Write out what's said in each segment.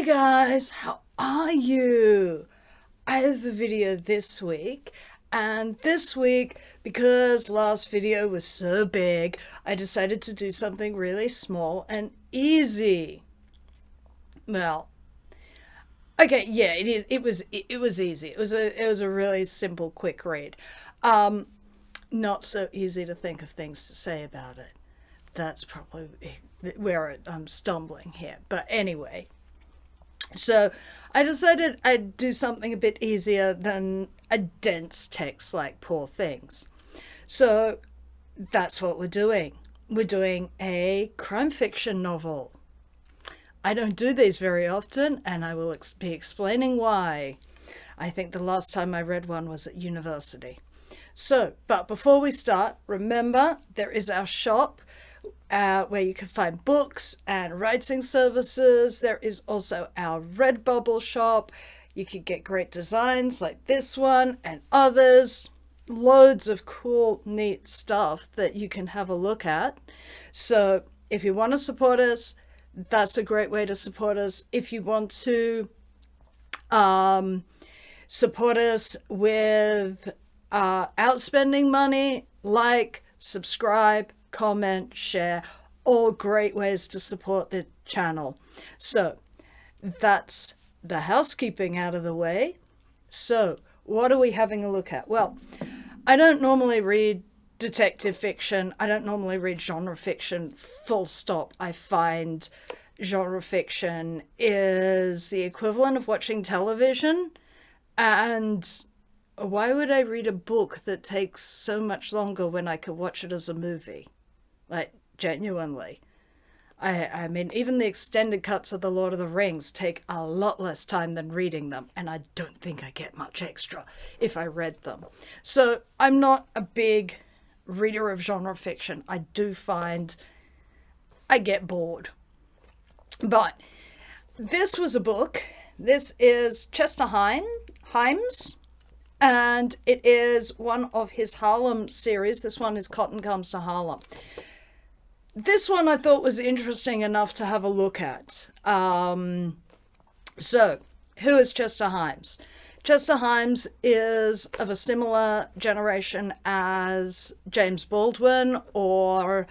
guys, how are you? I have a video this week, and this week, because last video was so big, I decided to do something really small and easy. Well, okay, yeah, it is. It was easy. It was a really simple, quick read. Not so easy to think of things to say about it. That's probably where I'm stumbling here. But anyway, so I decided I'd do something a bit easier than a dense text like Poor Things. So that's what we're doing. We're doing a crime fiction novel. I don't do these very often, and I will be explaining why. I think the last time I read one was at university. So, but before we start, remember there is our shop where you can find books and writing services. There is also our Redbubble shop. You can get great designs like this one and others. Loads of cool, neat stuff that you can have a look at. So if you want to support us, that's a great way to support us. If you want to support us with outspending money, like, subscribe, comment, share, all great ways to support the channel. So that's the housekeeping out of the way. So what are we having a look at? Well, I don't normally read detective fiction. I don't normally read genre fiction, full stop. I find genre fiction is the equivalent of watching television, and why would I read a book that takes so much longer when I could watch it as a movie? Like, genuinely. I mean, even the extended cuts of The Lord of the Rings take a lot less time than reading them, and I don't think I get much extra if I read them. So I'm not a big reader of genre fiction. I do find I get bored. But this was a book. This is Chester Himes. And it is one of his Harlem series. This one is Cotton Comes to Harlem. This one I thought was interesting enough to have a look at. So, who is Chester Himes? Chester Himes is of a similar generation as James Baldwin or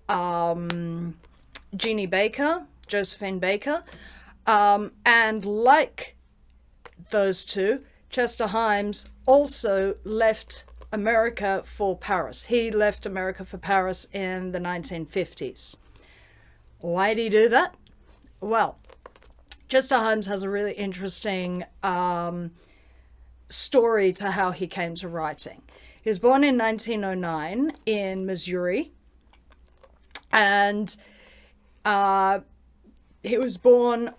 Jeannie Baker, Josephine Baker. And like those two, Chester Himes also left America for Paris. He left America for Paris in the 1950s. Why did he do that? Well, Chester Himes has a really interesting story to how he came to writing. He was born in 1909 in Missouri, and he was born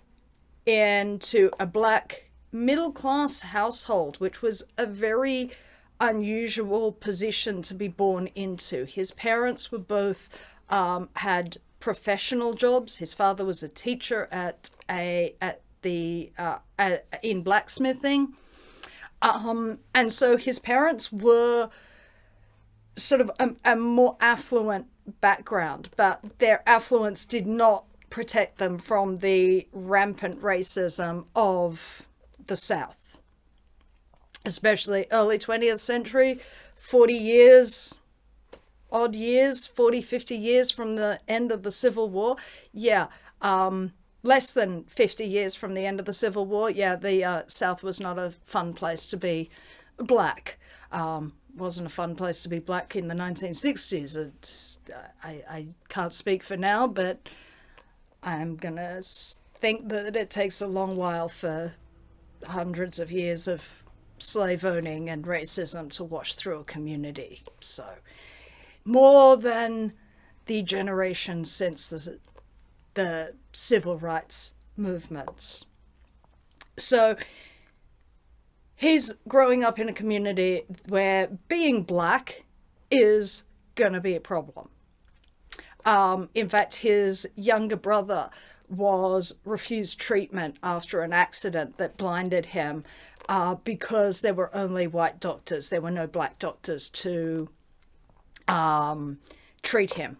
into a black middle-class household, which was a very unusual position to be born into. His parents were both had professional jobs. His father was a teacher in blacksmithing, and so his parents were sort of a more affluent background, but their affluence did not protect them from the rampant racism of the South, especially early 20th century, 40 years, 50 years from the end of the Civil War. Yeah, less than 50 years from the end of the Civil War. Yeah, the South was not a fun place to be black. Wasn't a fun place to be black in the 1960s. I can't speak for now, but I'm going to think that it takes a long while for hundreds of years of slave owning and racism to wash through a community. So more than the generation since the civil rights movements. So he's growing up in a community where being black is going to be a problem. In fact, his younger brother was refused treatment after an accident that blinded him because there were only white doctors. There were no black doctors to treat him.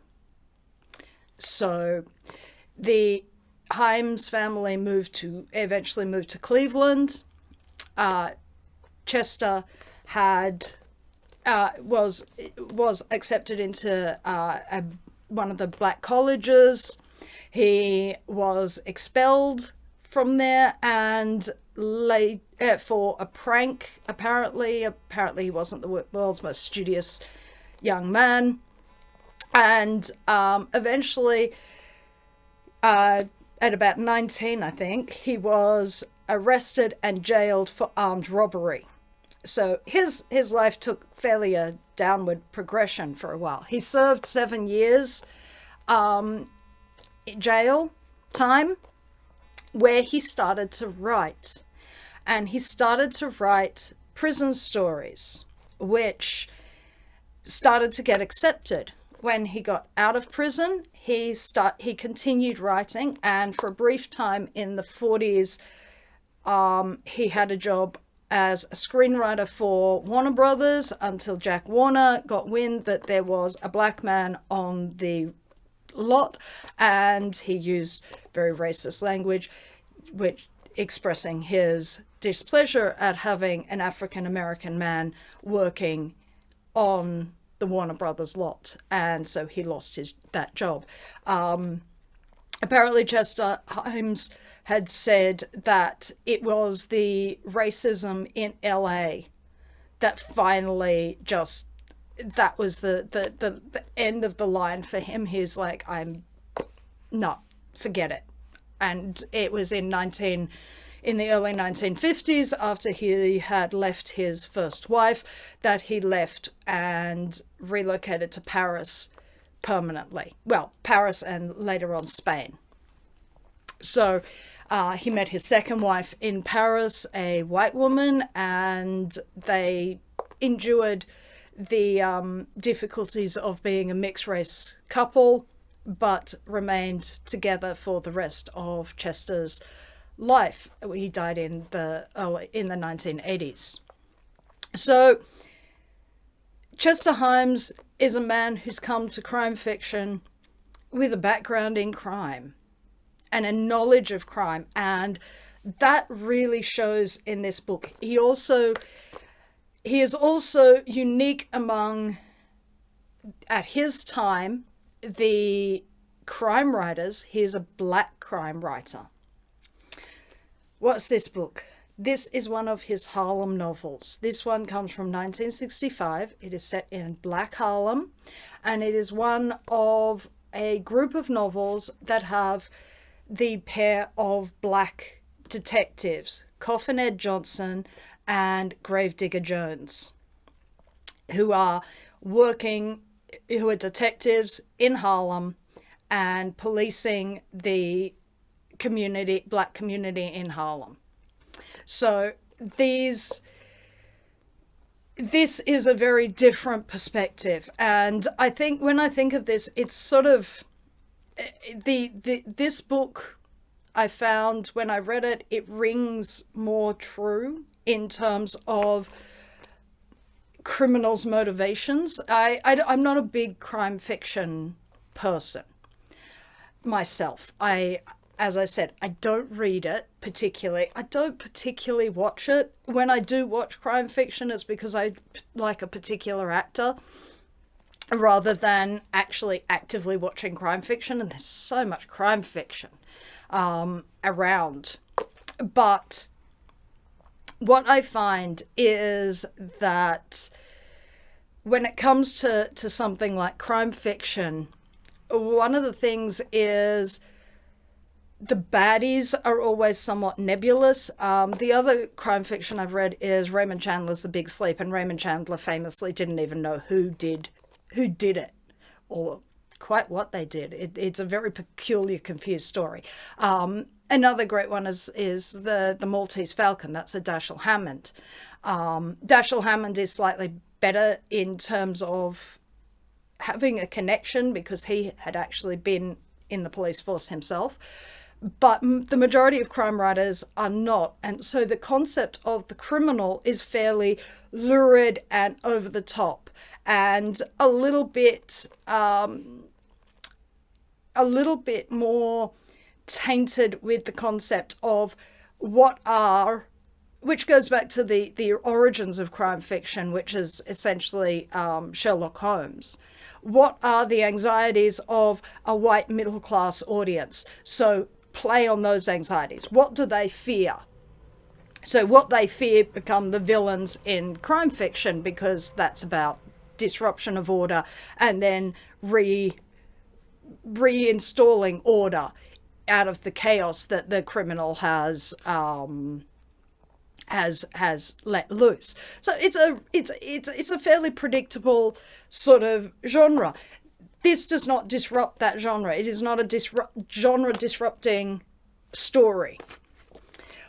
So the Haim's family eventually moved to Cleveland. Chester was accepted into one of the black colleges. He was expelled from there and for a prank. Apparently he wasn't the world's most studious young man, and eventually, at about 19, I think, he was arrested and jailed for armed robbery. So his life took fairly a downward progression for a while. He served 7 years jail time, where he started to write. And he started to write prison stories, which started to get accepted. When he got out of prison, he continued writing, and for a brief time in the 40s, he had a job as a screenwriter for Warner Brothers until Jack Warner got wind that there was a black man on the lot, and he used very racist language, which expressing his displeasure at having an African American man working on the Warner Brothers lot, and so he lost that job. Apparently Chester Himes had said that it was the racism in LA that finally that was the end of the line for him. He's like, forget it. And it was in the early 1950s, after he had left his first wife, that he left and relocated to Paris permanently. Well, Paris and later on Spain. So he met his second wife in Paris, a white woman, and they endured the difficulties of being a mixed race couple, but remained together for the rest of Chester's life. He died in the 1980s. So Chester Himes is a man who's come to crime fiction with a background in crime and a knowledge of crime, and that really shows in this book. He is also unique among, at his time, the crime writers. He is a black crime writer. What's this book? This is one of his Harlem novels. This one comes from 1965. It is set in Black Harlem, and it is one of a group of novels that have the pair of black detectives, Coffin Ed Johnson and Gravedigger Jones, who are detectives in Harlem and policing the black community in Harlem. So this is a very different perspective, and I think when I think of this, it's sort of this book, I found when I read it, it rings more true in terms of criminals' motivations. I'm not a big crime fiction person myself. As I said, I don't read it particularly. I don't particularly watch it. When I do watch crime fiction, it's because I like a particular actor rather than actually actively watching crime fiction. And there's so much crime fiction around. But what I find is that when it comes to something like crime fiction, one of the things is the baddies are always somewhat nebulous. The other crime fiction I've read is Raymond Chandler's The Big Sleep, and Raymond Chandler famously didn't even know who did it or quite what they did. It's a very peculiar, confused story. Another great one is the Maltese Falcon. That's a Dashiell Hammond. Dashiell Hammond is slightly better in terms of having a connection because he had actually been in the police force himself. But the majority of crime writers are not. And so the concept of the criminal is fairly lurid and over the top and a little bit more tainted with the concept of which goes back to the origins of crime fiction, which is essentially Sherlock Holmes. What are the anxieties of a white middle class audience? So play on those anxieties. What do they fear? So what they fear become the villains in crime fiction, because that's about disruption of order and then reinstalling order out of the chaos that the criminal has let loose. So it's a fairly predictable sort of genre. This does not disrupt that genre. It is not a genre disrupting story.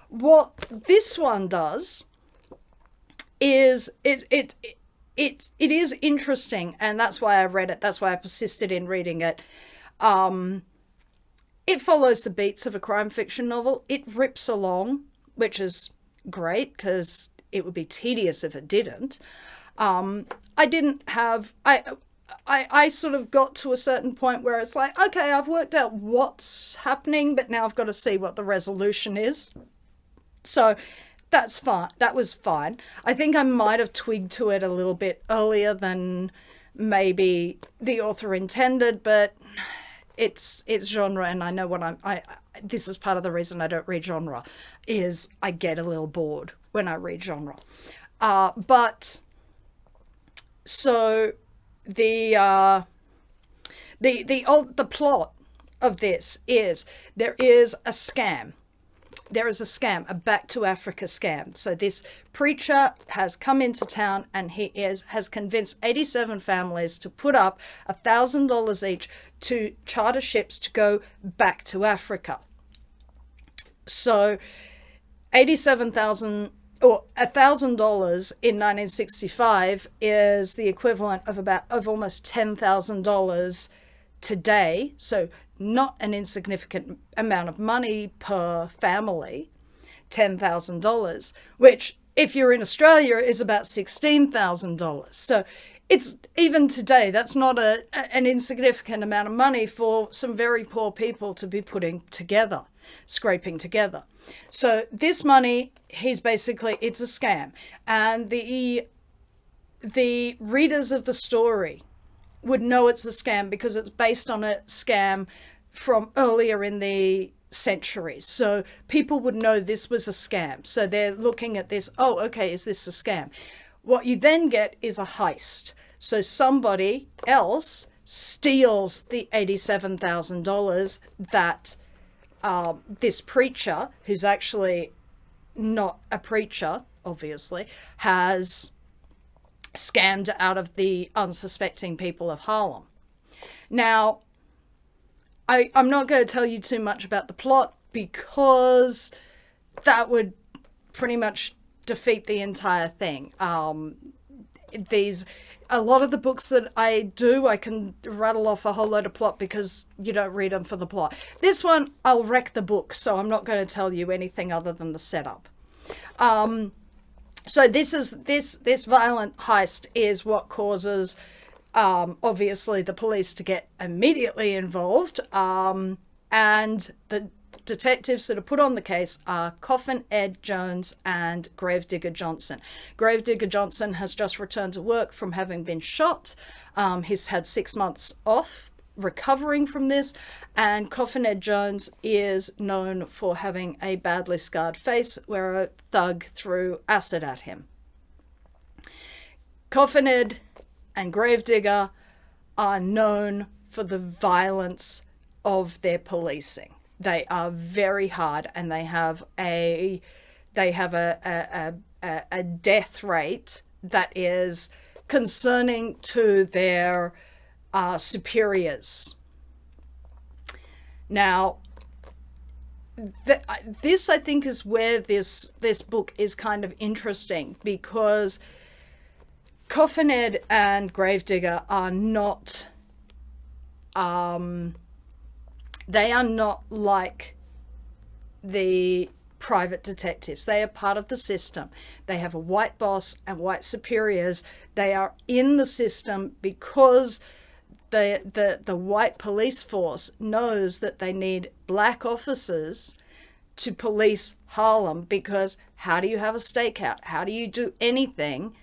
What this one does is it is interesting, and that's why I read it. That's why I persisted in reading it. It follows the beats of a crime fiction novel. It rips along, which is great because it would be tedious if it didn't. I sort of got to a certain point where it's like, okay, I've worked out what's happening, but now I've got to see what the resolution is. So that's fine. That was fine. I think I might have twigged to it a little bit earlier than maybe the author intended, but it's genre, and I know what this is part of the reason I don't read genre, is I get a little bored when I read genre. But so the plot of this is there is a scam. There is a scam, a back to Africa scam. So this preacher has come into town and has convinced 87 families to put up $1,000 each to charter ships to go back to Africa. So 87,000 or $1,000 in 1965 is the equivalent of almost $10,000 today. So not an insignificant amount of money per family, $10,000, which if you're in Australia is about $16,000. So it's even today, that's not an insignificant amount of money for some very poor people to be putting together, scraping together. So this money, it's a scam. And the readers of the story would know it's a scam because it's based on a scam from earlier in the century. So people would know this was a scam. So they're looking at this, oh, okay, is this a scam? What you then get is a heist. So somebody else steals the $87,000 that this preacher, who's actually not a preacher, obviously, has scammed out of the unsuspecting people of Harlem. Now, I'm not going to tell you too much about the plot because that would pretty much defeat the entire thing. A lot of the books that I do, I can rattle off a whole load of plot because you don't read them for the plot. This one, I'll wreck the book, so I'm not going to tell you anything other than the setup. So this violent heist is what causes, obviously, the police to get immediately involved. And the detectives that are put on the case are Coffin, Ed Jones, and Gravedigger Johnson. Gravedigger Johnson has just returned to work from having been shot. He's had 6 months off recovering from this, and Coffin Ed Jones is known for having a badly scarred face where a thug threw acid at him. Coffin Ed and Gravedigger are known for the violence of their policing. They are very hard, and they have a death rate that is concerning to their superiors. Now, this I think is where this book is kind of interesting, because Coffin Ed and Gravedigger are not they are not like the private detectives. They are part of the system. They have a white boss and white superiors. They are in the system because the white police force knows that they need black officers to police Harlem, because how do you have a stakeout? How do you do anything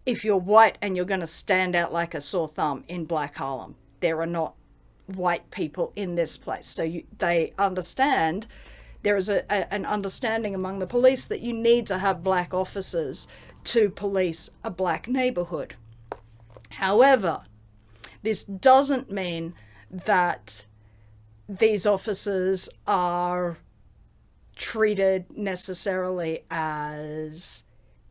if you're white and you're going to stand out like a sore thumb in Black Harlem? There are not white people in this place. So they understand, there is an understanding among the police that you need to have black officers to police a black neighborhood. However, this doesn't mean that these officers are treated necessarily as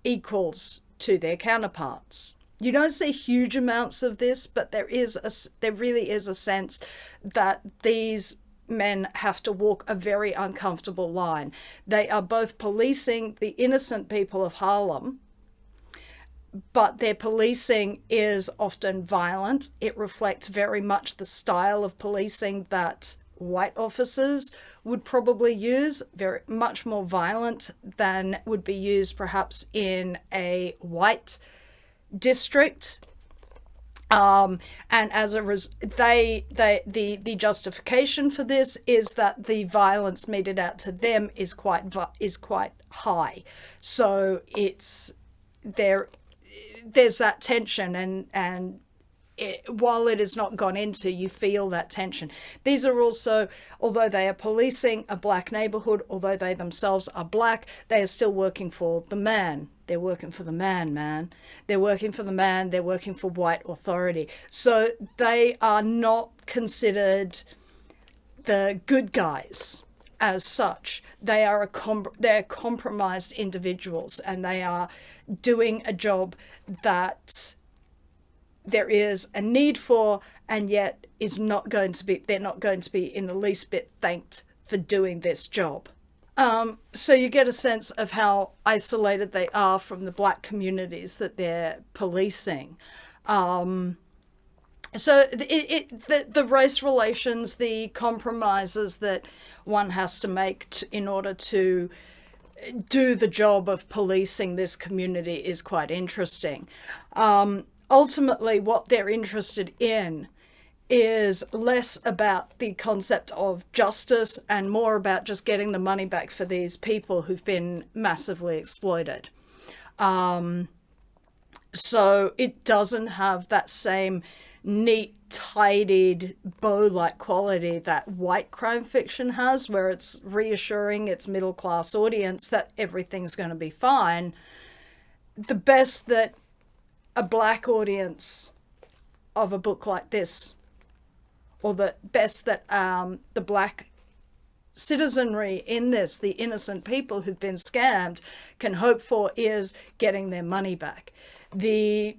equals to their counterparts. You don't see huge amounts of this, but there really is a sense that these men have to walk a very uncomfortable line. They are both policing the innocent people of Harlem, but their policing is often violent. It reflects very much the style of policing that white officers would probably use, very much more violent than would be used perhaps in a white district. And as a the justification for this is that the violence meted out to them is quite high. So there's that tension, and while it is not gone into, you feel that tension. These are also, although they are policing a black neighborhood, although they themselves are black, they are still working for the man. They're working for the man. They're working for the man. They're working for white authority. So they are not considered the good guys as such. They are they're compromised individuals, and they are doing a job that there is a need for, and yet they're not going to be in the least bit thanked for doing this job. So you get a sense of how isolated they are from the black communities that they're policing. So the race relations, the compromises that one has to make in order to do the job of policing this community is quite interesting. Ultimately, what they're interested in is less about the concept of justice and more about just getting the money back for these people who've been massively exploited. So it doesn't have that same neat, tidied, bow-like quality that white crime fiction has, where it's reassuring its middle-class audience that everything's going to be fine. The best that a black audience of a book like this, or the best that the black citizenry in this, the innocent people who've been scammed, can hope for, is getting their money back. The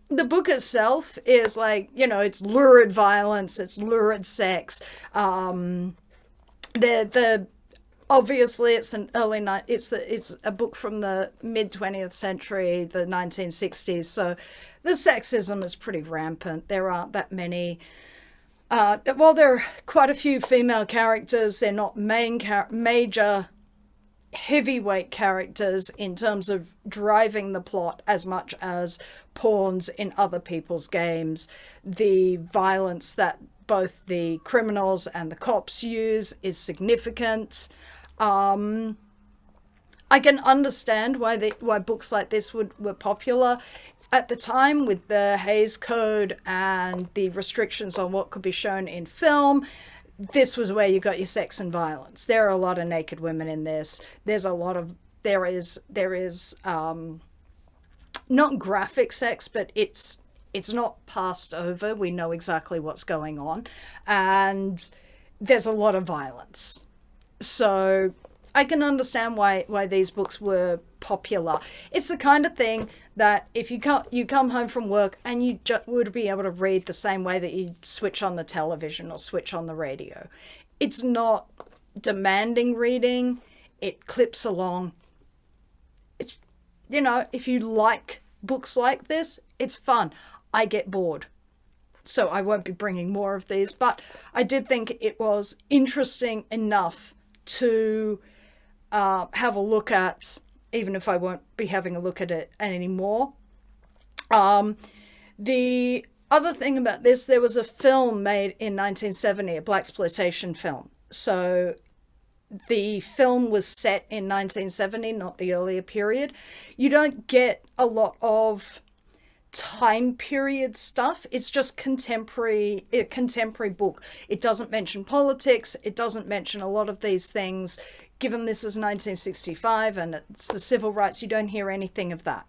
book itself is like, it's lurid violence, it's lurid sex. Obviously it's it's a book from the mid 20th century, the 1960s. So the sexism is pretty rampant. There aren't that many. While there are quite a few female characters, they're not major heavyweight characters in terms of driving the plot as much as pawns in other people's games. The violence that both the criminals and the cops use is significant. I can understand why books like this were popular at the time, with the Hays Code and the restrictions on what could be shown in film. This was where you got your sex and violence. There are a lot of naked women in this. There is not graphic sex, but it's not passed over. We know exactly what's going on, and there's a lot of violence. So I can understand why these books were popular. It's the kind of thing that if you come home from work and you would be able to read the same way that you switch on the television or switch on the radio. It's not demanding reading. It clips along. It's, if you like books like this, it's fun. I get bored, so I won't be bringing more of these, but I did think it was interesting enough to have a look at, even if I won't be having a look at it anymore. The Other thing about this, there was a film made in 1970, a blaxploitation film. So the film was set in 1970, not the earlier period. You don't get a lot of time period stuff. It's just contemporary, a contemporary book. It doesn't mention politics. It doesn't mention a lot of these things. Given this is 1965 and it's the civil rights, you don't hear anything of that.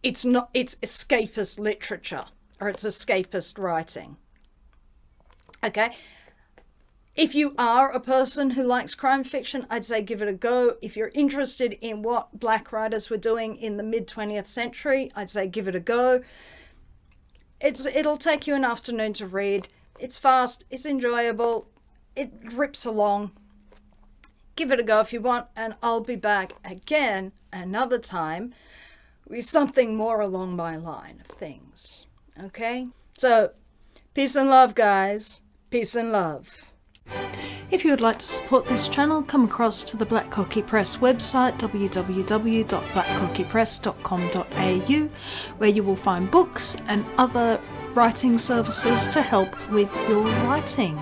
It's escapist literature, or it's escapist writing. Okay. If you are a person who likes crime fiction, I'd say give it a go. If you're interested in what black writers were doing in the mid-20th century, I'd say give it a go. It'll take you an afternoon to read. It's fast, it's enjoyable, it rips along. Give it a go if you want, and I'll be back again another time with something more along my line of things. Okay? So, peace and love, guys. Peace and love. If you would like to support this channel, come across to the Black Cockie Press website, www.blackcockiepress.com.au, where you will find books and other writing services to help with your writing.